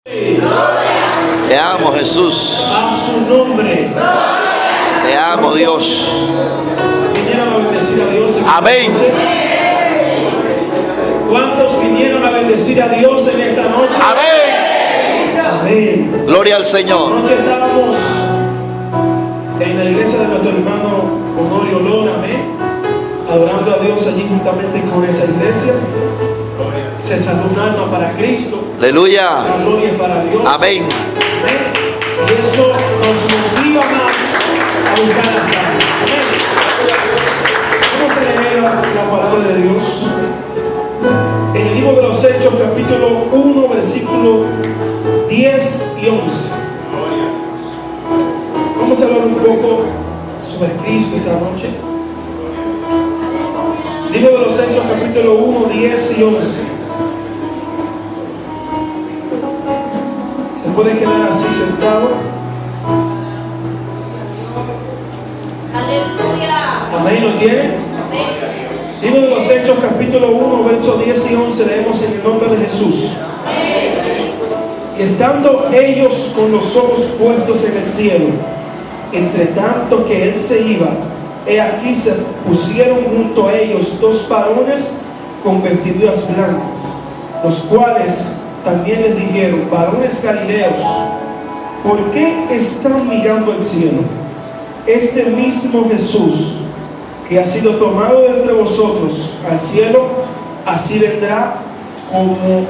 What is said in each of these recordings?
Te amo, Jesús. A su nombre. Te amo, Dios. Vinieron a bendecir a Dios en Amén. esta noche. ¿Cuántos vinieron a bendecir a Dios en esta noche? Amén. Amén. Gloria al Señor. Anoche estábamos en la iglesia de nuestro hermano Honorio Lora, amén, adorando a Dios allí juntamente con esa iglesia. Se salvó un alma para Cristo. Aleluya. La gloria es para Dios. Amén. Amén. Y eso nos motiva más a buscar las almas. Amén. Vamos a leer la palabra de Dios en el libro de los Hechos, capítulo 1, versículo 10 y 11. Vamos a hablar un poco sobre Cristo esta noche. Libro de los Hechos, capítulo 1, 10 y 11. Se puede quedar así sentado. Aleluya. Amén, ¿lo tiene? Amén. Libro de los Hechos, capítulo 1, versos 10 y 11. Leemos en el nombre de Jesús. Y estando ellos con los ojos puestos en el cielo, entre tanto que él se iba, he aquí se pusieron junto a ellos dos varones con vestiduras blancas, los cuales también les dijeron: varones galileos, ¿por qué están mirando al cielo? Este mismo Jesús que ha sido tomado de entre vosotros al cielo, así vendrá como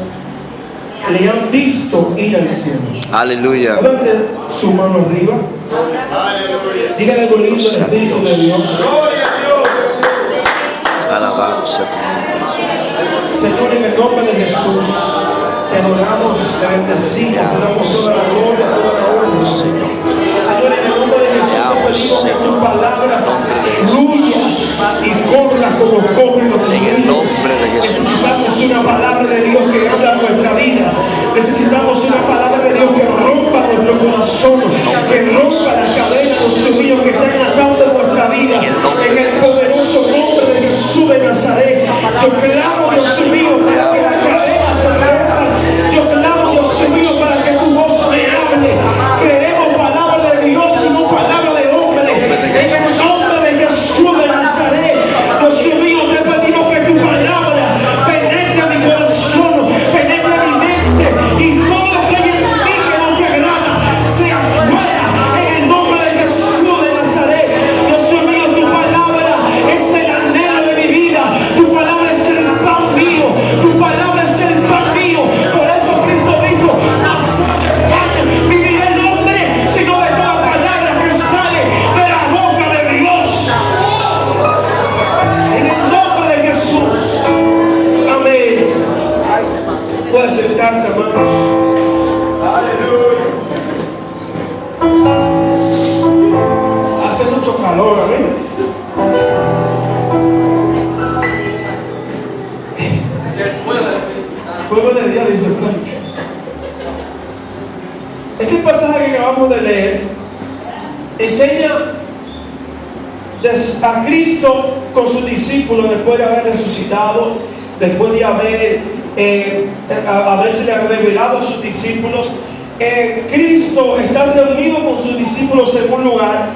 le han visto ir al cielo. Aleluya. Levante su mano arriba. Dígale algo lindo al Espíritu de Dios. Alabado sea tu nombre. Señor, en el nombre de Jesús, te adoramos, te bendecimos, te damos toda la gloria, toda la honra. Señor, en el nombre de Jesús, te pedimos que tu palabra fluya y corra como corren los En el nombre de Jesús. Necesitamos una palabra de Dios que habla nuestra vida. Necesitamos una palabra de Dios que rompa nuestro corazón, que rompa las cadenas, Dios mío, que están atando nuestra vida. En el poderoso nombre de Jesús de Nazaret, yo clamo, Dios mío, para que las cadenas se rompan. Yo clamo, Dios mío, para que tu voz me hable. Queremos palabra de Dios y no palabra de hombre. En el nombre de Jesús de Nazaret, Dios mío, te pedimos que tu palabra penetre mi corazón, penetre mi mente, y todo lo que hay en mí que no te agrada sea fuera en el nombre de Jesús de Nazaret. Dios mío, tu palabra es el anhelo de mi vida, tu palabra es el pan mío, tu palabra es el pan mío. Por eso Cristo dijo: no solo de pan vivirá el hombre, sino de toda palabra que sale de la boca de Dios. En el nombre de Jesús. Amén. Puede sentarse, hermanos. Hace mucho calor, amén. Fuego de día, dice Francia. Este pasaje que acabamos de leer enseña a Cristo con sus discípulos después de haber resucitado, después de haberse revelado a sus discípulos. Cristo está reunido con sus discípulos en un lugar,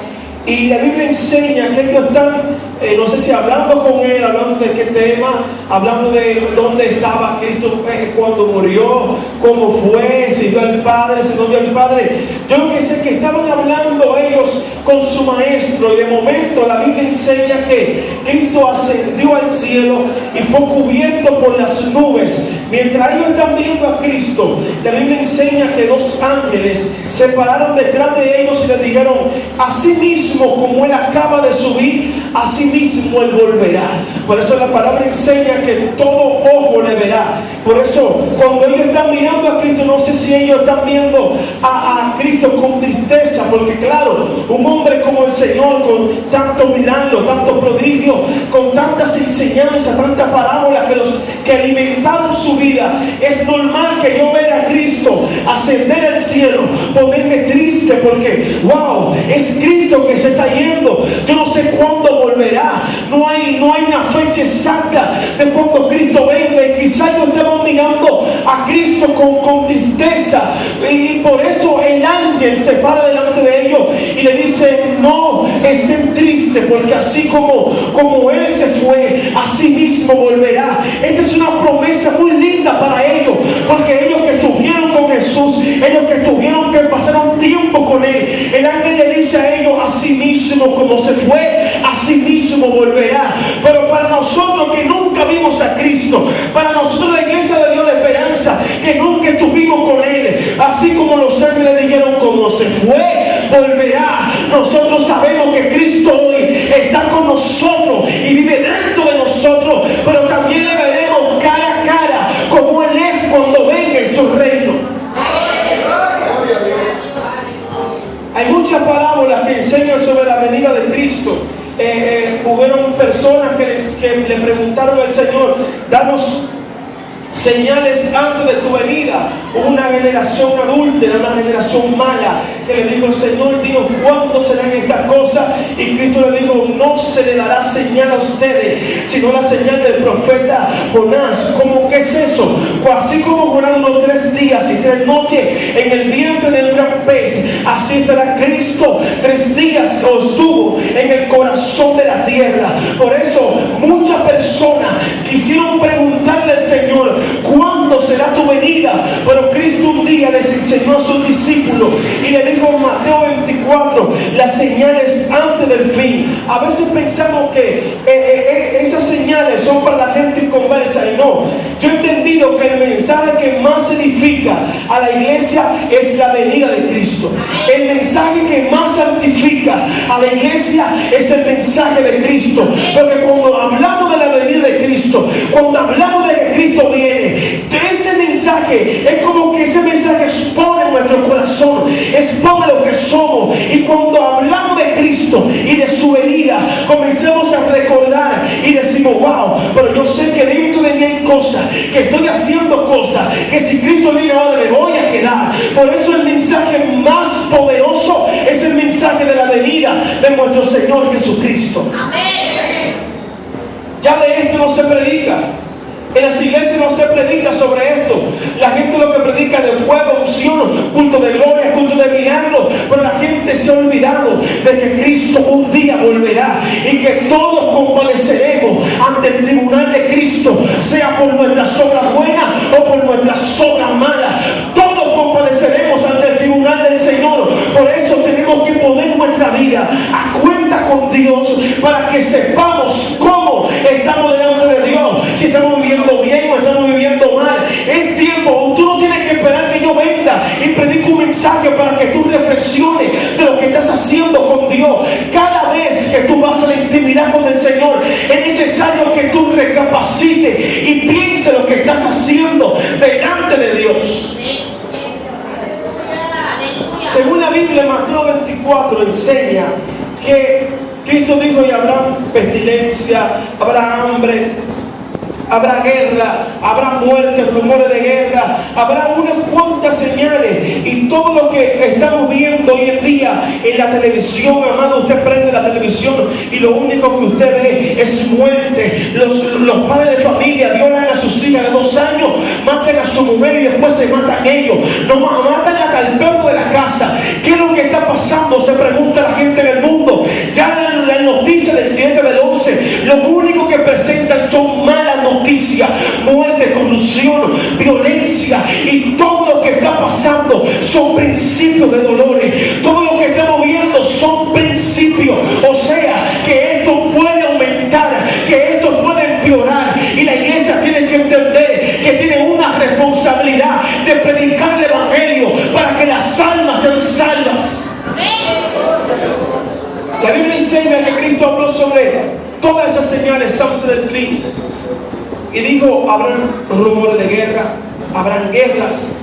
y la Biblia enseña que ellos están, no sé si hablando con él, hablando de qué tema, hablando de dónde estaba Cristo cuando murió, cómo fue, si vio al Padre, si no vio al Padre. Yo que sé que estaban hablando ellos con su maestro, y de momento la Biblia enseña que Cristo ascendió al cielo y fue cubierto por las nubes. Mientras ellos están viendo a Cristo, la Biblia enseña que dos ángeles se pararon detrás de ellos y les dijeron: así mismo como Él acaba de subir, así mismo Él volverá. Por eso la palabra enseña que todo ojo le verá. Por eso cuando ellos están mirando a Cristo, no sé si ellos están viendo a Cristo con tristeza, porque claro, un hombre como el Señor, con tanto milagro, tanto prodigio, con tantas enseñanzas, tantas parábolas que alimentaron su vida, es normal que yo vea a Cristo ascender al cielo, ponerme triste porque, wow, es Cristo que se está yendo. Yo no sé cuándo volverá. No hay una fecha exacta de cuando Cristo venga. Y quizás yo estaba mirando a Cristo con tristeza. Y por eso el ángel se para delante de ellos y le dice: no estén tristes, porque así como Él se fue, así mismo volverá. Esta es una promesa muy linda para ellos, porque ellos que estuvieron con Jesús, ellos que estuvieron, que pasaron tiempo con Él, el ángel le dice a ellos: así mismo como se fue, así mismo volverá. Pero para nosotros que nunca vimos a Cristo, para nosotros la iglesia de Dios de Esperanza, que nunca estuvimos con Él, así como los ángeles dijeron: como se fue, volverá. Nosotros sabemos que Cristo hoy está con nosotros y vive dentro de nosotros, pero también le veremos cara a cara como Él es cuando venga en su reino. Hay muchas parábolas que enseñan sobre la venida de Cristo. Hubieron personas que le preguntaron al Señor: danos señales antes de tu venida. Hubo una generación adúltera, una generación mala, que le dijo: Señor, dinos cuándo serán estas cosas. Y Cristo le dijo: no se le dará señal a ustedes, sino la señal del profeta Jonás. ¿Cómo que es eso? Pues así como Jonás duró 3 días y 3 noches en el vientre del gran pez, así estará Cristo 3 días estuvo en el corazón de la tierra. Por eso muchas personas quisieron preguntarle al Señor: ¿cuándo será tu venida? Pero Cristo un día les enseñó a sus discípulos y le dijo en Mateo 24 las señales antes del fin. A veces pensamos que esas señales son para la gente inconversa, y no. Yo he entendido que el mensaje que más edifica a la iglesia es la venida de Cristo. El mensaje que más santifica a la iglesia es el mensaje de Cristo, porque cuando hablamos de la venida de Cristo, cuando hablamos de que Cristo viene, ese mensaje es como que ese mensaje expone nuestro corazón, expone lo que somos. Y cuando hablamos de Cristo y de su venida, comencemos a recordar y decimos: wow, pero yo sé que dentro de mí hay cosas, que estoy haciendo cosas, que si Cristo viene ahora me voy a quedar. Por eso el mensaje más poderoso es el mensaje de la venida de nuestro Señor Jesucristo. Amén. Ya de esto no se predica. En las iglesias no se predica sobre esto. La gente lo que predica es de fuego, unción, culto de gloria, culto de milagro. Pero la gente se ha olvidado de que Cristo un día volverá y que todos compadeceremos ante el tribunal de Cristo, sea por nuestras obras buenas o por nuestras obras malas. Todos compadeceremos ante el tribunal del Señor. Por eso tenemos que poner nuestra vida a cuenta con Dios, para que sepamos cómo estamos delante de Dios, si estamos viviendo bien o estamos viviendo mal. Es tiempo. Tú no tienes que esperar que yo venga y predique un mensaje para que tú reflexiones de lo que estás haciendo con Dios. Cada vez que tú vas a la intimidad con el Señor, es necesario que tú recapacites y pienses lo que estás haciendo delante de Dios. Según la Biblia, Mateo 24 enseña que Cristo dijo: y habrá pestilencia, habrá hambre, habrá guerra, habrá muerte, rumores de guerra, habrá unas cuantas señales. Y todo lo que estamos viendo hoy en día en la televisión, amado, usted prende la televisión y lo único que usted ve es muerte. Los padres de familia violan a sus hijas de 2 años, matan a su mujer y después se matan ellos. No, matan hasta el perro de la casa. ¿Qué es lo que está pasando? Se pregunta la gente en el mundo. Ya la noticia del 7 del 11, lo único que presentan son malas noticias: muerte, corrupción, violencia, y todo lo que está pasando son principios de dolores. Todo lo que estamos viendo son principios. O sea, que esto puede aumentar, que esto puede empeorar, y la iglesia tiene que entender que tiene una responsabilidad de predicar el evangelio para que las almas sean salvas. La Biblia enseña que Cristo habló sobre todas esas señales antes del fin. Y dijo: habrán rumores de guerra, habrán guerras.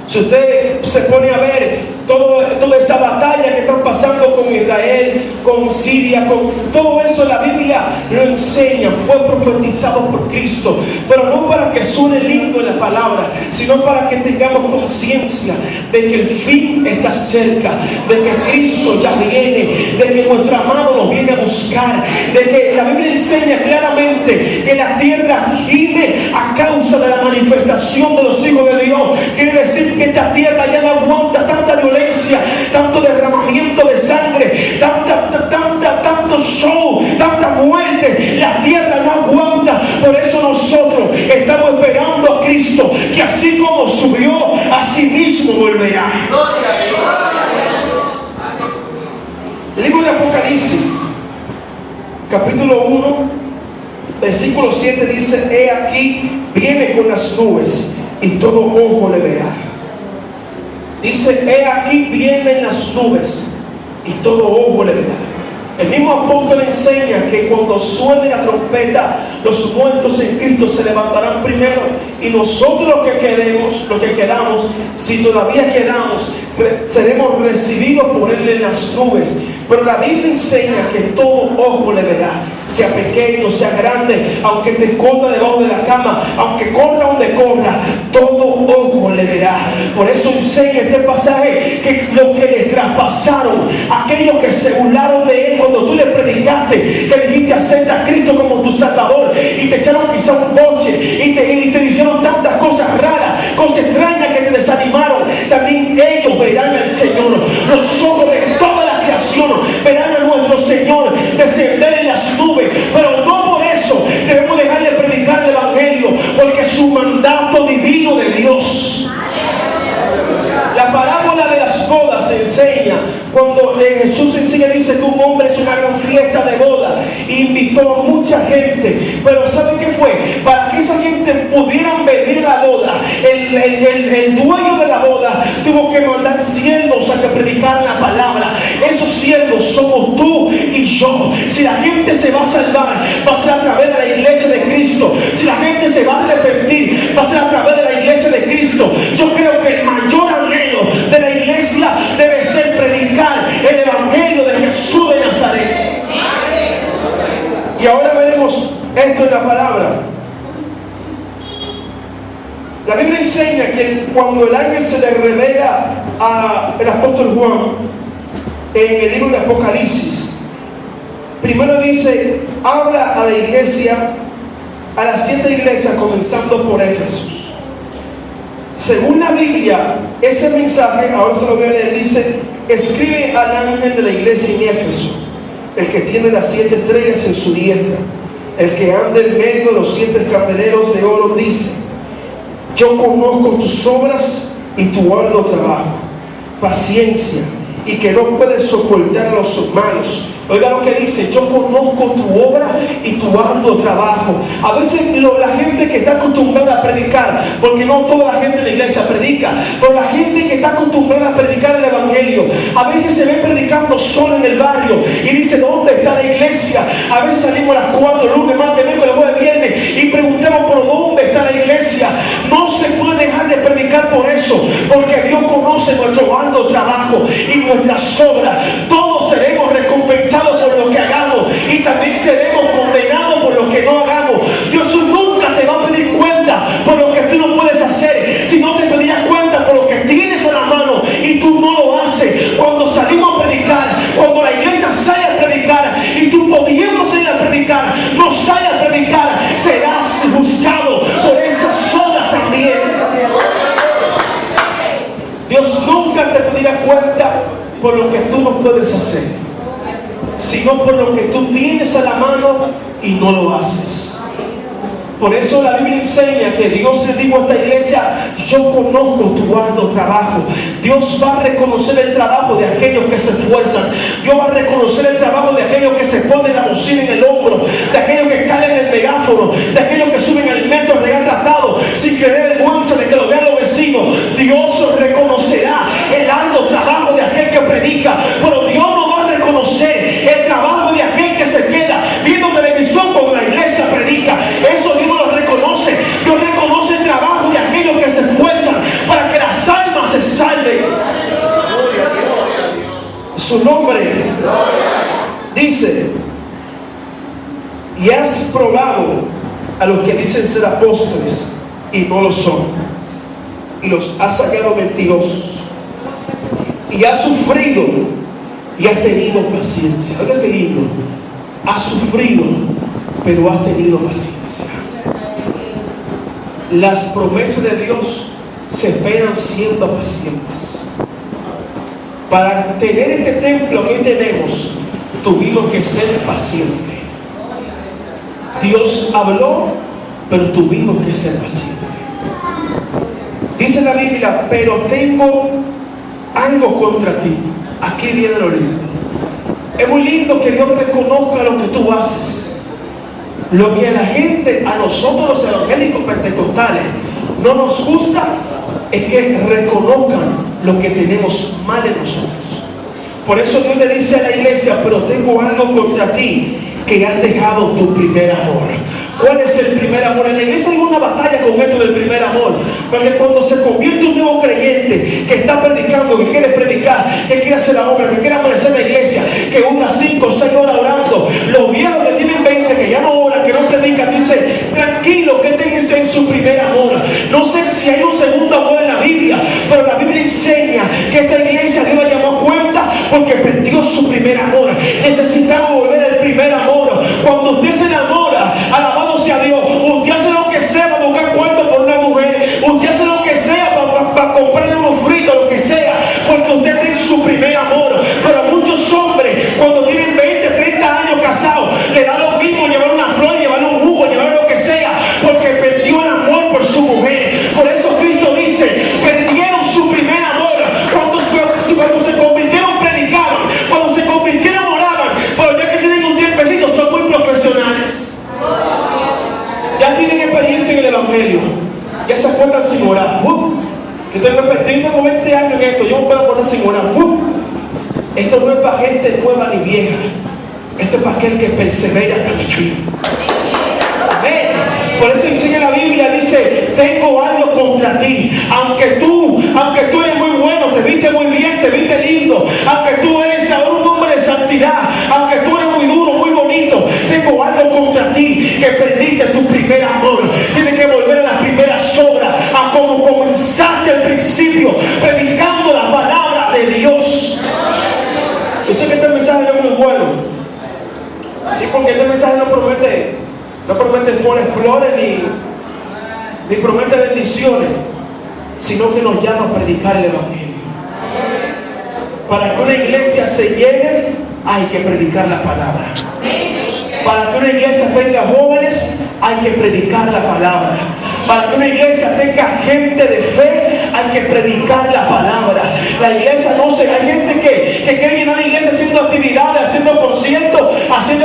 Si usted se pone a ver toda esa batalla que están pasando con Israel, con Siria, con todo eso, la Biblia lo enseña, fue profetizado por Cristo, pero no para que suene lindo en la palabra, sino para que tengamos conciencia de que el fin está cerca, de que Cristo ya viene, de que nuestro amado nos viene a buscar, de que la Biblia enseña claramente que la tierra gime a causa de la manifestación de los hijos de Dios. Quiere decir que esta tierra ya no aguanta tanta violencia, tanto derramamiento de sangre, tanto show, tanta muerte. La tierra no aguanta. Por eso nosotros estamos esperando a Cristo, que así como subió, así mismo volverá. El libro de Apocalipsis, capítulo 1, versículo 7 dice: he aquí, viene con las nubes y todo ojo le verá. Dice: he aquí, vienen las nubes y todo ojo le verá. El mismo apóstol enseña que cuando suene la trompeta, los muertos en Cristo se levantarán primero, y nosotros los que quedamos, si todavía quedamos, seremos recibidos por Él en las nubes. Pero la Biblia enseña que todo ojo le verá, sea pequeño, sea grande, aunque te esconda debajo de la cama, aunque corra donde corra, todo ojo le verá. Por eso enseña este pasaje que los que le traspasaron, aquellos que se burlaron de Él cuando tú le predicaste, que dijiste acepta a Cristo como tu Salvador, y te echaron quizá un boche, y te hicieron tantas cosas raras, cosas extrañas que te desanimaron, también ellos verán al Señor. Los ojos de toda la creación verán a nuestro Señor descender en las nubes, pero no por eso debemos dejar de predicar el Evangelio, porque es un mandato divino de Dios. La parábola de las bodas enseña, cuando Jesús enseña, dice que un hombre hizo una gran fiesta de boda e invitó a mucha gente, pero ¿sabe qué fue? Para que esa gente pudieran venir a la boda, el dueño de la boda tuvo que mandar siervos a que predicaran la palabra. Esos siervos somos tú y yo. Si la gente se va a salvar, va a ser a través de la iglesia de Cristo. Si la gente se va a arrepentir, va a ser a través de la iglesia de Cristo. Yo creo que el mayor anhelo de la iglesia debe ser predicar el Evangelio de Jesús de Nazaret. Y ahora veremos esto en la palabra. La Biblia enseña que cuando el ángel se le revela al apóstol Juan en el libro de Apocalipsis, primero dice: habla a la iglesia, a las 7 iglesias, comenzando por Éfeso. Según la Biblia, ese mensaje, ahora se lo voy a leer, dice: escribe al ángel de la iglesia en Éfeso, el que tiene las 7 estrellas en su diestra, el que anda en medio de los 7 candeleros de oro, dice: yo conozco tus obras y tu arduo trabajo, paciencia, y que no puedes soportar a los malos. Oiga lo que dice: yo conozco tu obra y tu arduo trabajo. A veces la gente que está acostumbrada a predicar, porque no toda la gente de la iglesia predica, pero la gente que está acostumbrada a predicar el Evangelio, a veces se ve predicando solo en el barrio y dice: ¿dónde está la iglesia? A veces salimos a las 4, lunes, martes, miércoles, jueves, viernes, y preguntamos: ¿por dónde está la iglesia? No se puede dejar de predicar por eso, porque Dios conoce nuestro arduo trabajo y nuestras obras. Todos seremos recompensados por lo que hagamos, y también seremos condenados por lo que no hagamos. Dios nunca te va a pedir cuenta por lo que tú no puedes hacer, sino te pedirá cuenta por lo que tienes a la mano y tú no lo haces. Cuando salimos a predicar, cuando la iglesia sale a predicar y tú pudiendo salir a predicar, no sale a predicar, serás buscado por esas obras también. Dios nunca te pedirá cuenta por lo que tú no puedes hacer, sino por lo que tú tienes a la mano y no lo haces. Por eso la Biblia enseña que Dios le dijo a esta iglesia: yo conozco tu arduo trabajo. Dios va a reconocer el trabajo de aquellos que se esfuerzan. Dios va a reconocer el trabajo de aquellos que se ponen la bocina en el hombro, de aquellos que caen en el megáfono, de aquellos que suben al metro regatratado sin que dé vergüenza de que lo vean los vecinos. Dios reconocerá el arduo trabajo de aquel que predica, pero Dios no va a reconocer el trabajo de aquel que se queda viendo televisión cuando la iglesia predica. Eso Dios no lo reconoce. Dios reconoce el trabajo de aquellos que se esfuerzan para que las almas se salven. probado a los que dicen ser apóstoles y no lo son, y los has hallado mentirosos, y has sufrido y has tenido paciencia. Oiga qué lindo, has sufrido pero has tenido paciencia. Las promesas de Dios se esperan siendo pacientes. Para tener este templo que hoy tenemos, tuvimos que ser pacientes. Dios habló, pero tuvimos que ser pacientes. Dice la Biblia, pero tengo algo contra ti. Aquí viene lo lindo. Es muy lindo que Dios reconozca lo que tú haces. Lo que a la gente, a nosotros los evangélicos pentecostales, no nos gusta es que reconozcan lo que tenemos mal en nosotros. Por eso Dios le dice a la iglesia, pero tengo algo contra ti, que has dejado tu primer amor. ¿Cuál es el primer amor? En la iglesia hay una batalla con esto del primer amor, porque cuando se convierte un nuevo creyente que está predicando, que quiere predicar, que quiere hacer la obra, que quiere aparecer en la iglesia, que dura 5 o 6 horas orando, los viejos que tienen 20, que ya no oran, que no predican, dicen, tranquilo, que tengan en su primer amor. No sé si hay un segundo amor en la Biblia, pero la Biblia enseña que esta iglesia Dios la llamó a cuenta porque perdió su primer amor. Necesitamos volver al primer amor. Cuando usted se enamora, alabado sea Dios, usted hace lo que sea para buscar cuarto por una mujer, usted hace lo que sea para comprarle unos fritos, lo que sea, porque usted tiene su primer amor. Pero muchos hombres, cuando tienen 20, 30 años casados, le da lo mismo llevar una flor, llevar un jugo, llevar lo que sea, porque perdió el amor por su mujer. Por eso Cristo dice, perdieron su primer amor. Cuando se convirtieron predicaban, cuando se convirtieron oraban, pero ya que tienen un tiempecito son muy profesionales. Ya tienen experiencia en el evangelio, ya se acuerdan sin orar. Yo tengo 20 años en esto, yo me puedo acordar sin orar. Esto no es para gente nueva ni vieja, esto es para aquel que persevera hasta el fin. Amén. Por eso enseña la Biblia, dice, tengo algo contra ti. Aunque tú eres muy bueno, te viste muy bien, te viste lindo, aunque tú eres ahora un hombre de santidad, aunque tú eres muy duro, muy bonito, tengo algo contra ti, que perdiste tu primer amor. Tienes que volver a las primeras obras, a como comenzaste al principio, predicando la palabra de Dios. Yo sé que este mensaje no es muy bueno, sí, porque este mensaje no promete flores ni promete bendiciones, sino que nos llama a predicar el evangelio. Para que una iglesia se llene, hay que predicar la palabra. Para que una iglesia tenga jóvenes, hay que predicar la palabra. Para que una iglesia tenga gente de fe, hay que predicar la palabra. La iglesia hay gente que quiere llenar la iglesia haciendo actividades, haciendo conciertos,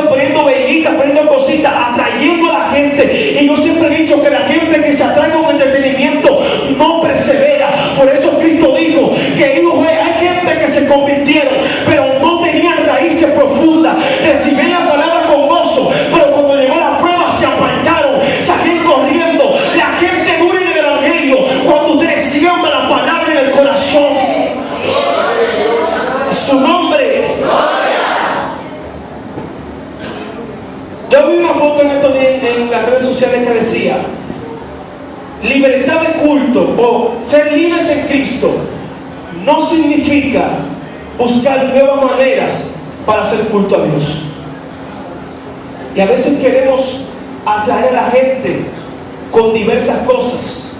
poniendo velitas, poniendo cositas, atrayendo a la gente. Y yo siempre he dicho que la gente que se atrae con entretenimiento no persevera. Por eso Cristo dijo que hay gente que se convirtieron, pero no tenían raíces profundas. Recibían la palabra con gozo, pero cuando llegó la prueba se apartaron, salían corriendo. La gente dura en el evangelio cuando ustedes siembran la palabra en el corazón. Su nombre. Yo vi una foto en estos días en las redes sociales que decía: libertad de culto o ser libres en Cristo no significa buscar nuevas maneras para hacer culto a Dios. Y a veces queremos atraer a la gente con diversas cosas,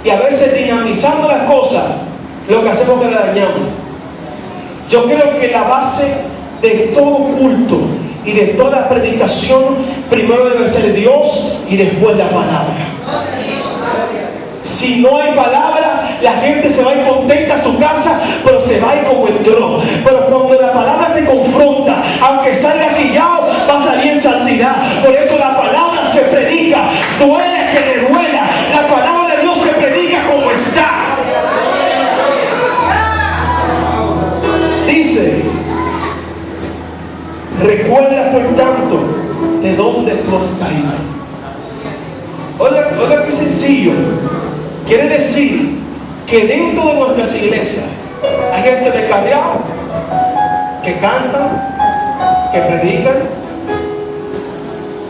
y a veces dinamizando las cosas, lo que hacemos es que la dañamos. Yo creo que la base de todo culto y de toda predicación primero debe ser Dios y después la palabra. Si no hay palabra, la gente se va a ir contenta a su casa, pero se va a ir como entró. Pero cuando la palabra te confronta, aunque salga quillado, va a salir en santidad. Por eso la palabra se predica, duele que le duela. La palabra de Dios se predica como está. Dice: recuerda por tanto de dónde tú has caído. Oiga qué sencillo. Quiere decir que dentro de nuestras iglesias hay gente descarriada, que cantan, que predican,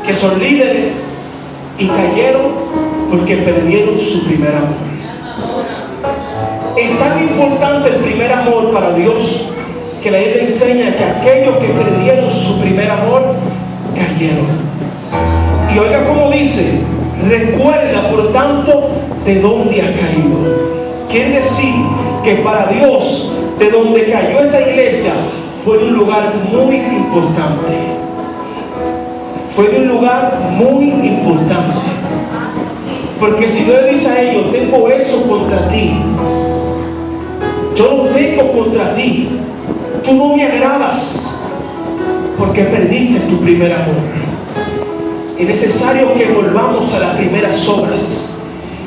que son líderes y cayeron porque perdieron su primer amor. Es tan importante el primer amor para Dios que la Biblia enseña que aquellos que perdieron su primer amor cayeron. Y oiga cómo dice: recuerda por tanto de dónde has caído. Quiere decir que para Dios, de donde cayó esta iglesia, fue de un lugar muy importante. Fue de un lugar muy importante. Porque si Dios le dice a ellos: tengo eso contra ti, yo lo tengo contra ti, tú no me agradas porque perdiste tu primer amor. Es necesario que volvamos a las primeras obras,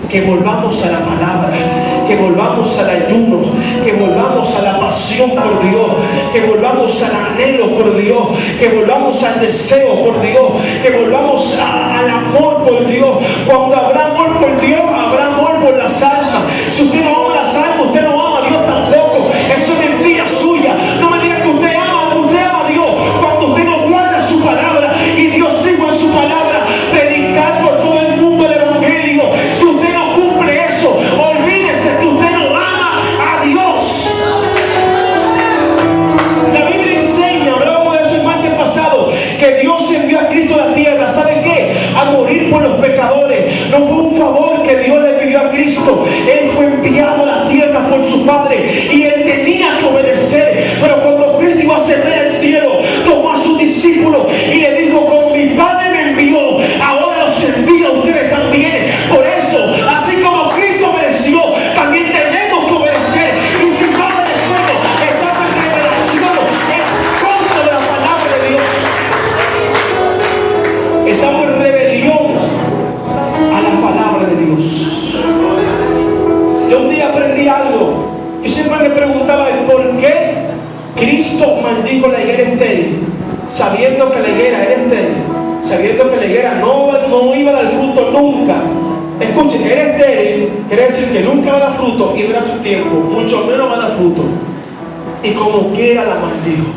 que volvamos a la palabra, que volvamos al ayuno, que volvamos a la pasión por Dios, que volvamos al anhelo por Dios, que volvamos al deseo por Dios, que volvamos al amor por Dios. Cuando habrá amor por Dios, habrá amor por las almas. Si usted no ama las almas, usted no ama a Dios tampoco. Eso es mentira suya. No me diga que usted ama a Dios cuando usted no guarda su palabra. Y Dios dijo en su palabra: predicar por todo el mundo el evangelio. Si usted no cumple eso, olvídese que usted no ama a Dios. La Biblia enseña, hablábamos de eso el martes pasado, que Dios envió a Cristo a la tierra. ¿Sabe qué? A morir por los pecadores. No fue un favor que Dios le pidió a Cristo. Él fue enviado a la tierra por su Padre y él tenía que obedecer. Pero cuando Cristo iba a ascender al cielo, tomó a sus discípulos y le dijo: como mi Padre me envió, ahora los envío a ustedes también. Por eso, así como Cristo obedeció, también tenemos que obedecer. Y si no obedecemos, estamos en revelación, en contra de la palabra de Dios. Estamos en rebelión a la palabra de Dios. Yo un día aprendí algo. Yo siempre me preguntaba por qué Cristo maldijo la higuera estéril, sabiendo que la higuera era estéril, sabiendo que la higuera no iba a dar fruto nunca. Escuchen, era estéril, quiere decir que nunca va a dar fruto y dura su tiempo, mucho menos va a dar fruto. Y como quiera la maldijo.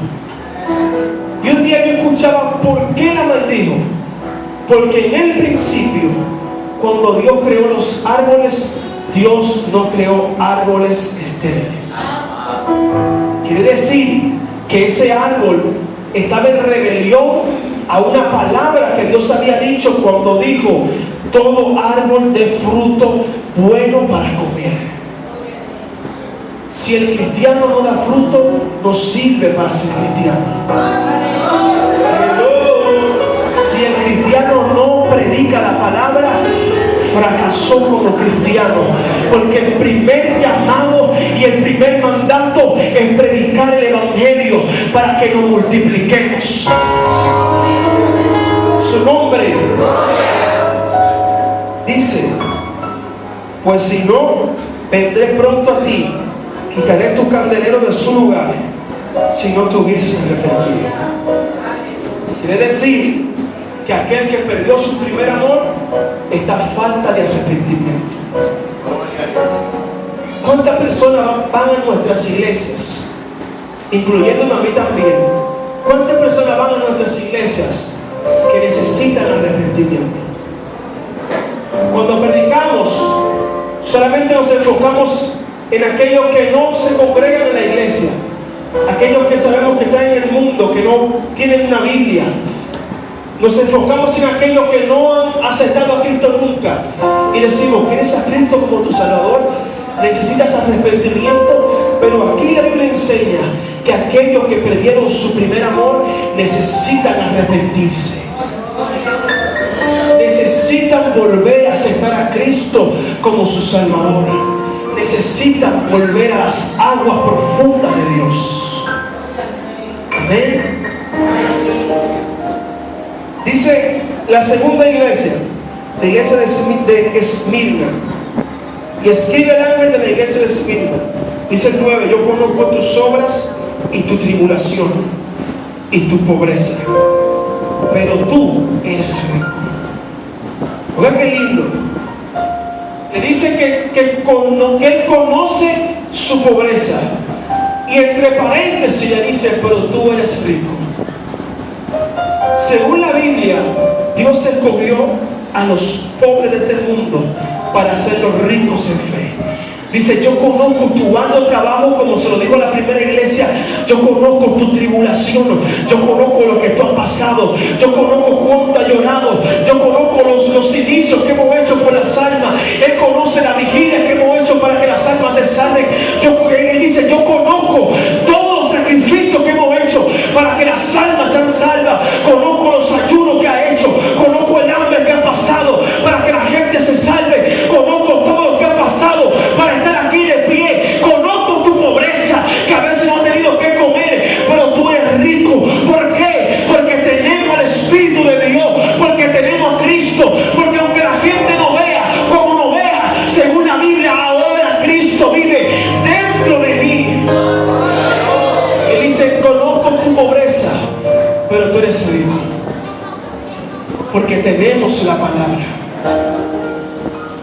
Y un día yo escuchaba por qué la maldijo. Porque en el principio, cuando Dios creó los árboles, Dios no creó árboles estériles. Quiere decir que ese árbol estaba en rebelión a una palabra que Dios había dicho cuando dijo: todo árbol de fruto bueno para comer. Si el cristiano no da fruto, no sirve para ser cristiano. Si el cristiano no predica la palabra, fracasó como cristiano. Porque el primer llamado y el primer mandato es predicar el evangelio para que nos multipliquemos. Su nombre dice: pues si no, vendré pronto a ti, quitaré tu candelero de su lugar, si no te hubieses arrepentido. Quiere decir que aquel que perdió su primer amor está a falta de arrepentimiento. ¿Cuántas personas van a nuestras iglesias, incluyéndome a mí también? ¿Cuántas personas van a nuestras iglesias que necesitan arrepentimiento? Cuando predicamos, solamente nos enfocamos en aquellos que no se congregan en la iglesia, aquellos que sabemos que están en el mundo, que no tienen una Biblia. Nos enfocamos en aquellos que no han aceptado a Cristo nunca y decimos: ¿quieres a Cristo como tu Salvador? ¿Necesitas arrepentimiento? Pero aquí la Biblia enseña que aquellos que perdieron su primer amor necesitan arrepentirse. Necesitan volver a aceptar a Cristo como su Salvador. Necesitan volver a las aguas profundas de Dios. Amén. Dice la segunda iglesia, la iglesia de Esmirna, y escribe el ángel de la iglesia de Esmirna. Dice el 9: yo conozco tus obras y tu tribulación y tu pobreza, pero tú eres rico. Oiga qué lindo. Le dice que él conoce su pobreza, y entre paréntesis le dice: pero tú eres rico. Según la Biblia, Dios escogió a los pobres de este mundo para hacerlos ricos en fe. Dice, yo conozco tu arduo trabajo, como se lo dijo a la primera iglesia. Yo conozco tu tribulación, yo conozco lo que tú has pasado, yo conozco cuánto has llorado, yo conozco los inicios que hemos hecho por las almas. Él conoce la vigilia que hemos hecho para que las almas se salven. Él dice, yo conozco todos los sacrificios que hemos hecho para que las almas sean salvas. Conozco los ayunos que ha hecho, conozco el hambre que ha pasado para que la gente se salve, conozco todo lo que ha pasado para estar aquí de pie, conozco tu pobreza, que a veces no has tenido que comer, pero tú eres rico. ¿Por qué? Porque tenemos el Espíritu de Dios, porque tenemos a Cristo, porque aunque la gente no vea, como no vea, según la Biblia, ahora Cristo vive dentro de mí. Él dice, conozco tu pobreza, pero tú eres rico, porque tenemos la palabra.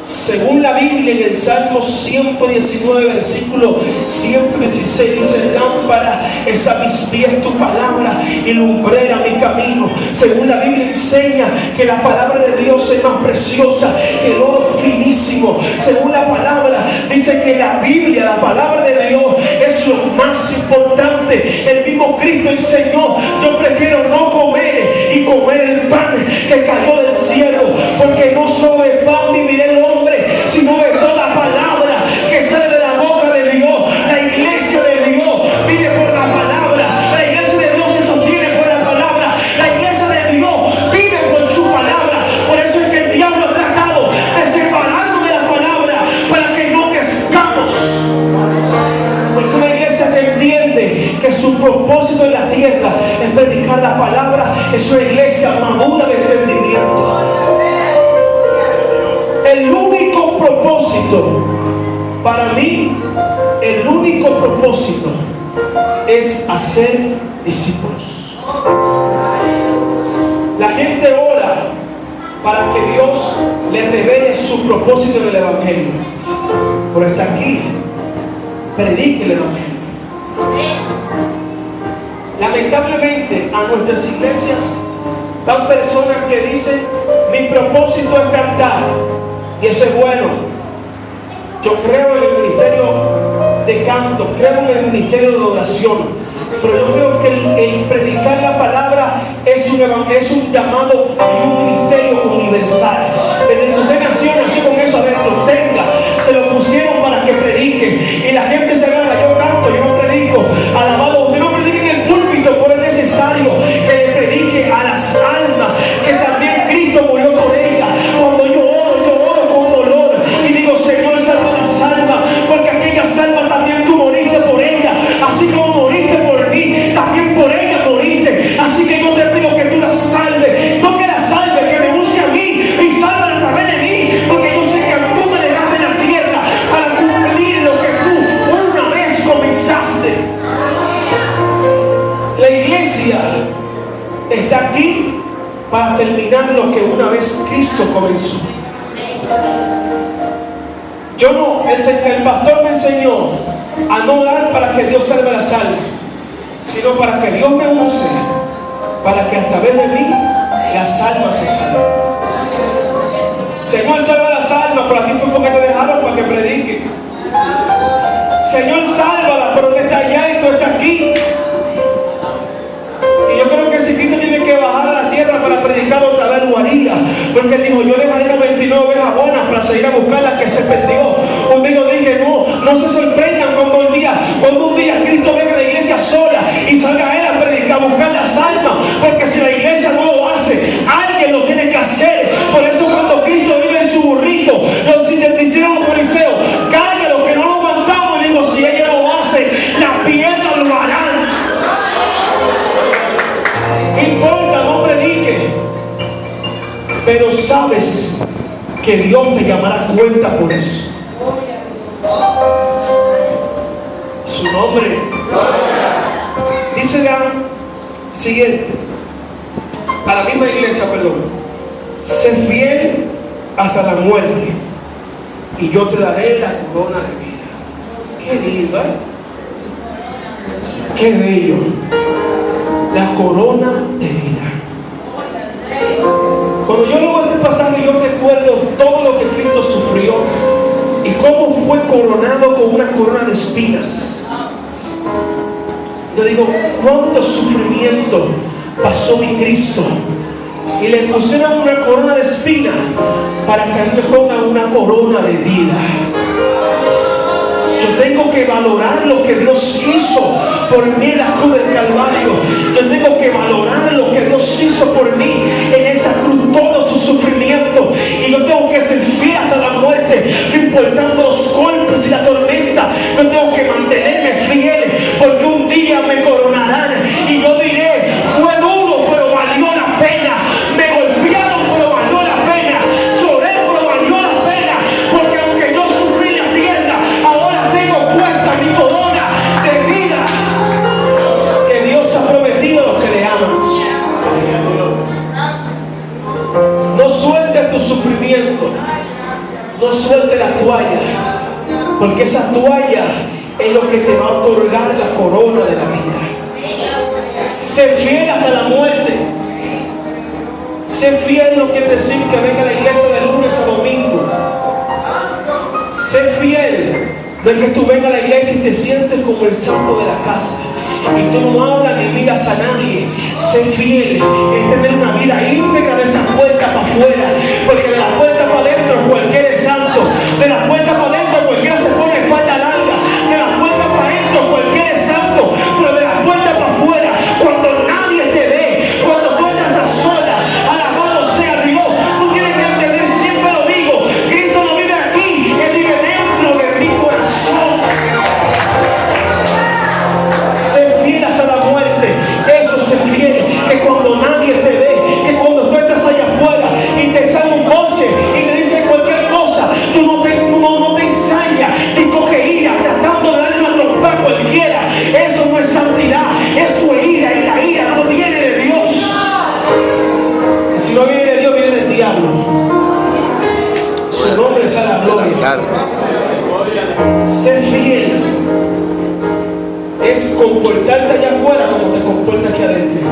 Según la Biblia, en el Salmo 119, versículo 116, dice, lámpara es a mis pies tu palabra y lumbrera mi camino. Según la Biblia enseña que la palabra de Dios es más preciosa que el oro finísimo. Según la palabra, dice que la Biblia, la palabra de Dios, es lo más importante. El mismo Cristo enseñó, yo prefiero no comer y comer el pan que cayó del cielo, porque no solo de pan vivirá el hombre, sino de toda palabra que sale de la boca de Dios. La iglesia de Dios vive por la palabra, la iglesia de Dios se sostiene por la palabra, la iglesia de Dios vive por su palabra. Por eso es que el diablo ha tratado de separarnos de la palabra para que no crezcamos, porque una iglesia que entiende que su propósito en la tierra es predicar la palabra, es una iglesia madura de entendimiento. El único propósito, para mí, el único propósito es hacer discípulos. La gente ora para que Dios le revele su propósito en el Evangelio. Pero está aquí, predique el Evangelio. Lamentablemente, a nuestras iglesias van personas que dicen, mi propósito es cantar. Y eso es bueno. Yo creo en el ministerio de canto, creo en el ministerio de oración, pero yo creo que el predicar la palabra es un llamado y un ministerio universal. Desde que usted nació con eso adentro, se lo pusieron para que predique. Y la gente se agarra, yo canto, yo no predico. Alabado, usted no predique en el púlpito, pero es necesario que le predique a las almas, que también Cristo murió por ellas. Cuando yo oro con dolor y digo, Señor, salva las almas, porque aquellas almas también tú moriste por ellas, así como moriste por mí, también por ellas moriste. Así que yo te pido que tú las salves, no que las salves, que me use a mí y salva a través de mí, porque yo sé que tú me dejaste en la tierra para cumplir lo que tú una vez comenzaste. La iglesia está aquí para terminar lo que una vez Cristo comenzó. El pastor me enseñó a no orar para que Dios salve las almas, sino para que Dios me use, para que a través de mí las almas se salven. Señor, salva las almas, pero aquí fue porque te dejaron para que predique. Señor, sálvala, pero Él está allá y tú estás aquí. Y yo creo que si Cristo tiene que bajar a la tierra para predicar otra vez, lo haría, porque Él dijo, yo dejaré 99 ovejas buenas para seguir a buscar la que se perdió. Un día dije, no se sorprendan cuando un día Cristo venga a la iglesia sola y salga Él a predicar, a buscar las almas, porque si la iglesia no lo hace, alguien lo tiene que hacer. Por eso cuando Cristo vive en su burrito, los hicieron los fariseos, cállalo que no lo aguantamos. Y digo, si ella lo hace, las piedras lo harán. ¿Qué importa? No predique, pero sabes que Dios te llamará cuenta por eso. Su nombre. Dice la siguiente, a la misma iglesia, sé fiel hasta la muerte y yo te daré la corona de vida. Qué lindo, ¿eh? Qué bello. La corona de vida. fue coronado con una corona de espinas. Yo digo, cuánto sufrimiento pasó mi Cristo. Y le pusieron una corona de espinas para que a mí me pongan una corona de vida. Yo tengo que valorar lo que Dios hizo por mí en la cruz del Calvario. Yo tengo que valorar lo que Dios hizo por mí en esa cruz, todo su sufrimiento. Y yo tengo que ser fiel hasta la muerte, no importando los golpes y la tormenta. Yo tengo que mantenerme fiel, porque un día me coronarán y yo diré, fue duro pero valió la pena. Me golpearon pero valió la pena. Lloré pero valió la pena. Porque aunque yo sufrí la tierra, ahora tengo puesta mi corona de vida que Dios ha prometido a los que le aman. No sueltes tu sufrimiento, no sueltes la toalla, porque esa toalla es lo que te va a otorgar la corona de la vida. Sé fiel hasta la muerte. Sé fiel no quiere decir que venga a la iglesia de lunes a domingo. Sé fiel no es que tú vengas a la iglesia y te sientes como el santo de la casa y tú no hablas ni miras a nadie. Sé fiel es tener una vida íntegra de esa puerta para afuera, porque de la puerta para adentro cualquiera es santo, de la puerta para adentro cualquiera se pone espalda larga, de la puerta para adentro cualquiera es santo, pero de la puerta para afuera, cuando nadie te ve, cuando tú estás a solas, alabado sea Dios, tú tienes que entender, siempre lo digo, Cristo no vive aquí, Él vive dentro de mi corazón. Sé fiel hasta la muerte, eso sé fiel, que cuando nadie te ve, que cuando tú estás allá afuera y te echan un boche y te dicen cualquier cosa, tú no te ensañas ni coges ira tratando de darle una trompa a cualquiera. Eso no es santidad, eso es ira, y la ira no viene de Dios. Y si no viene de Dios, viene del diablo. Su nombre sea la gloria. Sé fiel es comportarte allá afuera como te comportas aquí adentro.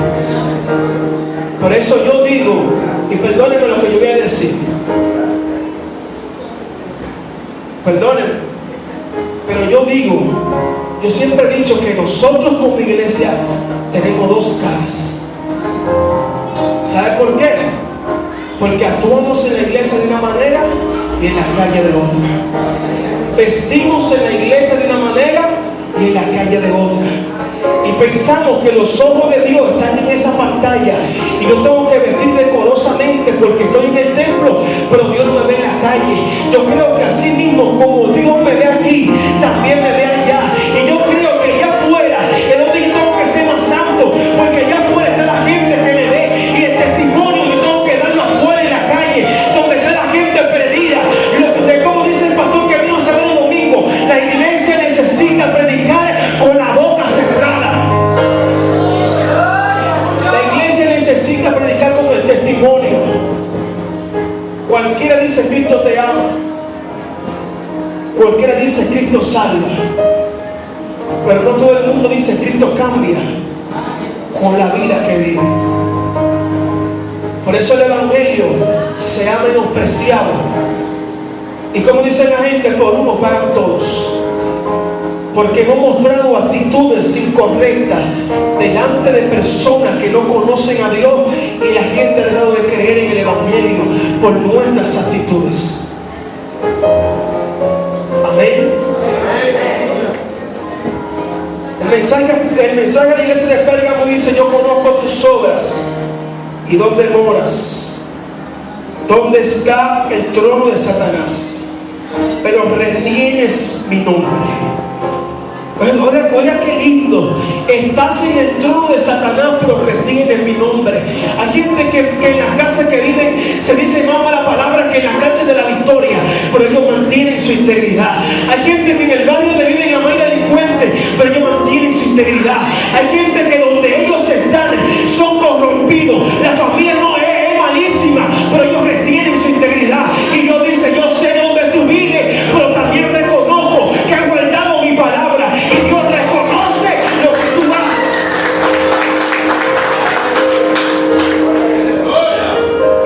Por eso yo digo, y perdónenme lo que yo voy a decir, perdónenme, pero yo digo, yo siempre he dicho que nosotros como iglesia tenemos dos caras. ¿Sabe por qué? Porque actuamos en la iglesia de una manera y en la calle de otra. Vestimos en la iglesia de una manera y en la calle de otra. Y pensamos que los ojos de Dios están en esa pantalla y yo tengo que vestir decorosamente porque estoy en el templo, pero Dios no me ve en la calle. Yo creo que así mismo como Dios me ve aquí, también me ve allá. Y yo creo que allá afuera es donde yo tengo que ser más santo, porque allá afuera está la gente que me ve y el testimonio yo tengo que darlo afuera en la calle, donde está la gente perdida. De como dice el pastor que vino a saber el domingo, la iglesia necesita predicar con la boca cerrada. La iglesia necesita predicar con el testimonio. Cualquiera dice Cristo te ama, cualquiera dice Cristo salva, pero no todo el mundo dice Cristo cambia con la vida que vive. Por eso el evangelio se ha menospreciado. Y como dice la gente, por uno pagan todos, porque hemos mostrado actitudes incorrectas delante de personas que no conocen a Dios, y la gente ha dejado de creer en el evangelio por nuestras actitudes. Amén. El mensaje de la iglesia de Pérgamo dice: yo conozco tus obras y dónde moras, dónde está el trono de Satanás, pero retienes mi nombre. Oiga qué lindo, estás en el trono de Satanás pero retienes mi nombre. Hay gente que en la casa que viven se dice más mala palabra que en la cárcel de la Victoria, pero ellos mantienen su integridad. Hay gente que en el barrio donde viven a más delincuentes, pero ellos mantienen su integridad. Hay gente que donde ellos están son corrompidos, la familia no es malísima, pero ellos retienen su integridad. Y Dios dice: yo sé dónde tú vives, pero también reconozco que has guardado mi palabra. Y Dios reconoce lo que tú haces.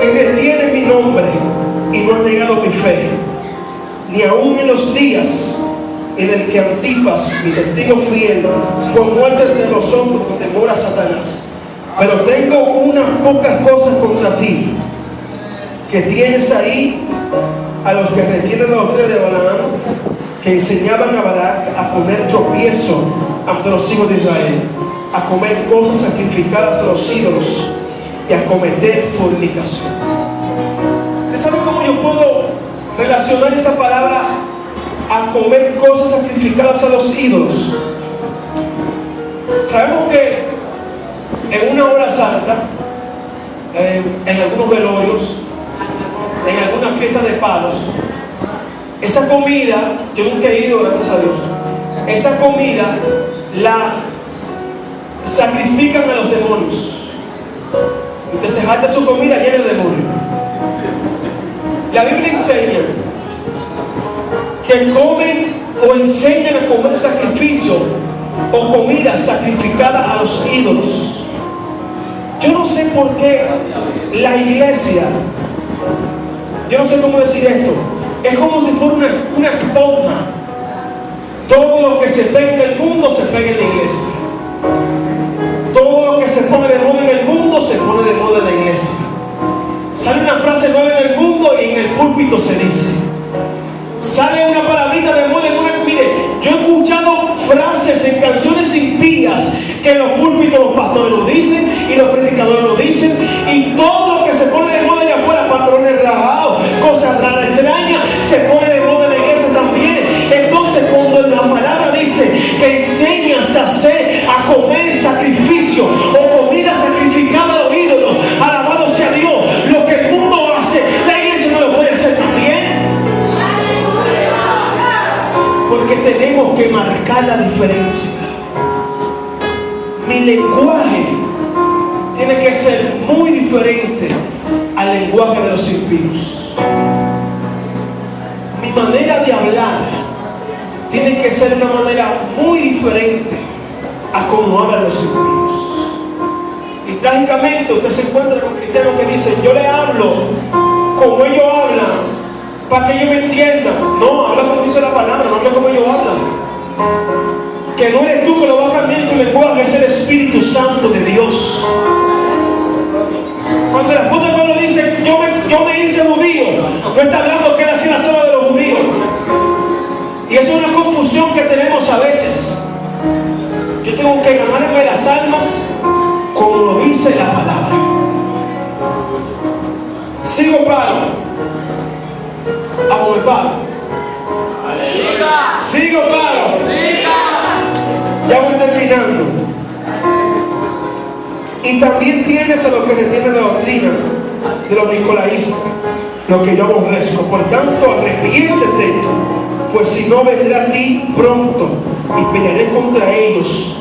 Y retiene mi nombre y no has negado mi fe, ni aún en los días Antipas, mi testigo fiel, fue muerto entre los hombros donde mora Satanás. Pero tengo unas pocas cosas contra ti, que tienes ahí a los que retienen la doctrina de Balaam, que enseñaban a Balac a poner tropiezo ante los hijos de Israel, a comer cosas sacrificadas a los ídolos y a cometer fornicación. ¿Usted sabe cómo yo puedo relacionar esa palabra a comer cosas sacrificadas a los ídolos? Sabemos que en una hora santa, en algunos velorios, en alguna fiesta de palos, esa comida, yo nunca he ido, gracias a Dios, esa comida la sacrifican a los demonios. Usted se jacta su comida llena de demonios. La Biblia enseña que comen o enseñan a comer sacrificio o comida sacrificada a los ídolos. Yo no sé por qué la iglesia, yo no sé cómo decir esto, es como si fuera una esponja. Todo lo que se pega en el mundo se pega en la iglesia. Todo lo que se pone de moda en el mundo se pone de moda en la iglesia. Sale una frase nueva en el mundo y en el púlpito se dice. Sale una palabrita de moda en una... Mire, yo he escuchado frases en canciones impías que en los púlpitos los pastores lo dicen y los predicadores lo dicen, y todo lo que se pone de moda allá afuera, patrones rajados, cosas raras, extrañas, se pone de moda en la iglesia también. Entonces, cuando la palabra dice que enseñas a comer sacrificio o comida sacrificada a los ídolos, alabado sea Dios, lo que el mundo hace, la iglesia no lo puede hacer también. Porque tenemos que marcar la diferencia. Mi lenguaje tiene que ser muy diferente al lenguaje de los impíos. Mi manera de hablar tiene que ser una manera muy diferente a como hablan los impíos. Y trágicamente usted se encuentra con cristianos que dicen: yo le hablo como ellos hablan para que ellos me entiendan. No, habla como dice la palabra, no habla como ellos hablan. Que no eres tú que lo va a cambiar en tu lenguaje, es el Espíritu Santo de Dios. Cuando el apóstol Pablo dice: yo me hice judío, no está hablando que él hacía la cena de los judíos. Y eso es una confusión que tenemos a veces. Yo tengo que ganarme las almas como lo dice la palabra. Sigo paro. Vamos, paro. Sigo paro. Ya voy terminando. Y también tienes a los que retienen la doctrina de los nicolaístas, lo que yo aborrezco. Por tanto, arrepiéntete, pues si no, vendré a ti pronto y pelearé contra ellos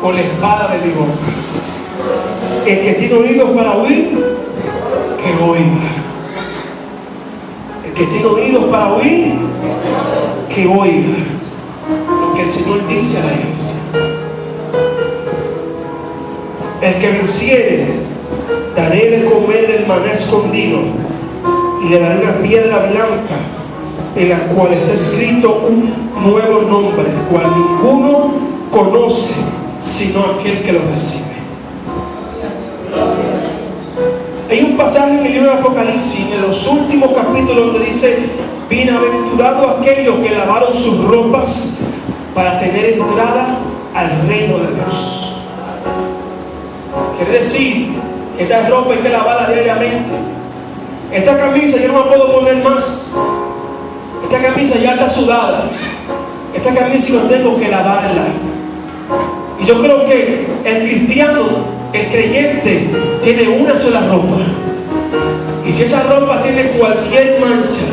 con la espada de mi boca. El que tiene oídos para oír, que oiga. El que tiene oídos para oír, que oiga lo que el Señor dice a la iglesia. El que venciere, daré de comer del maná escondido, y le daré una piedra blanca en la cual está escrito un nuevo nombre, el cual ninguno conoce sino aquel que lo recibe. Hay un pasaje en el libro de Apocalipsis, en los últimos capítulos, donde dice: bienaventurados aquellos que lavaron sus ropas para tener entrada al reino de Dios. Quiere decir que esta ropa hay que lavarla diariamente. Esta camisa yo no la puedo poner más. Esta camisa ya está sudada. Esta camisa yo tengo que lavarla. Y yo creo que el cristiano, el creyente, tiene una sola ropa. Y si esa ropa tiene cualquier mancha,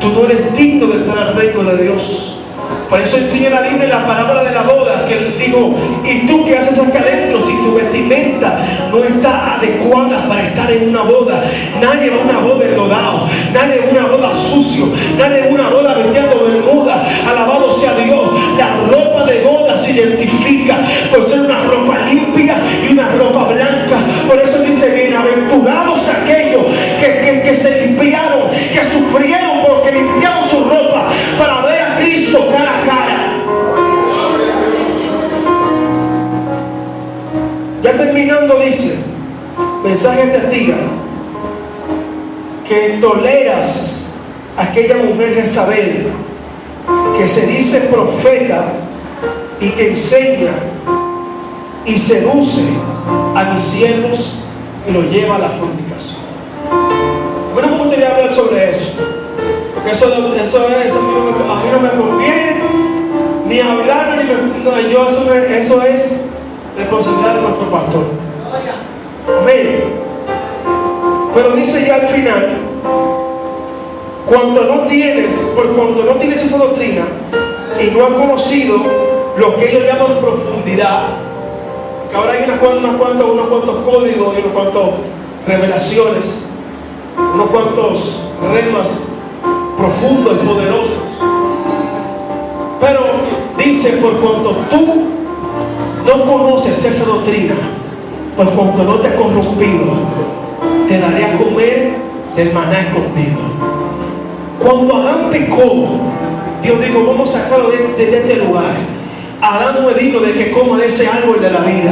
tú no eres digno de entrar al reino de Dios. Por eso enseña la Biblia en la parábola de la boda, que él dijo: ¿y tú qué haces acá adentro si tu vestimenta no está adecuada para estar en una boda? Nadie va a una boda enlodado, nadie va a una boda sucio, nadie va a una boda vestiendo bermuda. Alabado sea Dios. La ropa de boda se identifica por ser una ropa limpia y una ropa blanca. Por eso dice: bienaventurados aquellos que se limpiaron, que sufrieron porque limpiaron su ropa para ver a Cristo cara a cara. Ya terminando dice, mensaje testiga, que toleras a aquella mujer Jezabel que se dice profeta y que enseña y seduce a mis siervos y los lleva a la fornicación. A mí no me gustaría hablar sobre eso, porque eso a mí no me conviene ni hablar ni eso es responsabilidad de nuestro pastor. Amén. Pero dice ya al final, por cuanto no tienes esa doctrina y no has conocido lo que ellos llaman profundidad, que ahora hay unos cuantos códigos y unos cuantos revelaciones, unos cuantos remas profundos y poderosos. Pero dice, por cuanto tú no conoces esa doctrina, por cuanto no te has corrompido, te daré a comer del maná escondido. Cuando Adán pecó, Dios dijo, vamos a sacarlo de este lugar. Adán no es digno de que coma de ese árbol de la vida.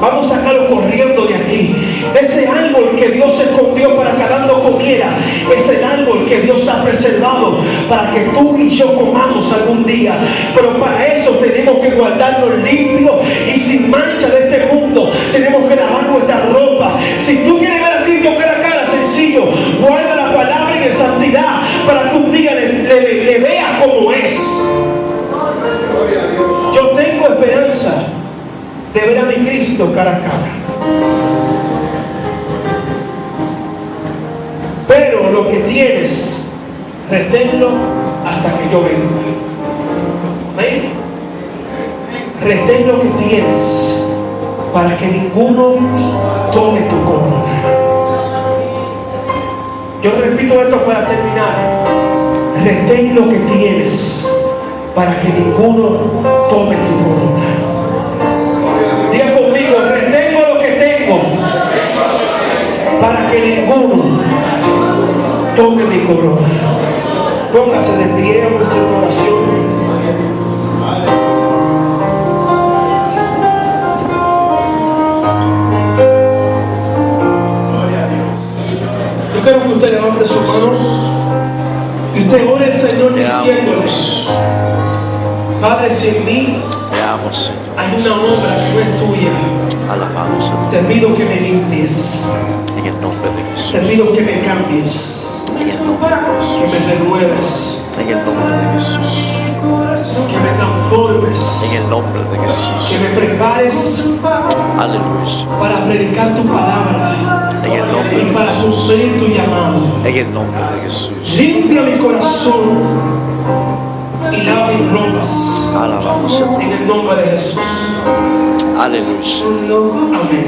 Vamos a sacarlo corriendo de aquí. Ese árbol que Dios escondió para que Adán no comiera, es el árbol que Dios ha preservado para que tú y yo comamos algún día. Pero para eso tenemos que guardarnos limpios y sin mancha de este mundo. Tenemos que lavar nuestra ropa. Si tú quieres ver a Cristo cara a cara, sencillo, guarda la palabra en santidad para que un día le veas como es. Yo tengo esperanza de ver a mi Cristo cara a cara. Pero lo que tienes, reténlo hasta que yo venga. Amén. Retén lo que tienes para que ninguno tome tu corona. Yo repito esto para terminar. Retén lo que tienes para que ninguno tome tu corona. Diga conmigo, retengo lo que tengo para que ninguno tome mi corona. Póngase de pie, vamos a hacer una oración. Yo quiero que usted levante sus manos y usted ore al Señor diciéndole: Padre, si en mí hay una obra que no es tuya, Alabamos te pido que me limpies, en el nombre de Jesús. te pido que me cambies, En el nombre de que Jesús. me renueves, En el nombre de Jesús. que me transformes, En el nombre de que Jesús. me prepares Aleluya. para predicar tu palabra En el nombre y de para Jesús. cumplir tu llamado. En el nombre de Jesús. Limpia mi corazón y lava mis ropas Alabamos a ti. en el nombre de Jesús. Aleluya. Amén.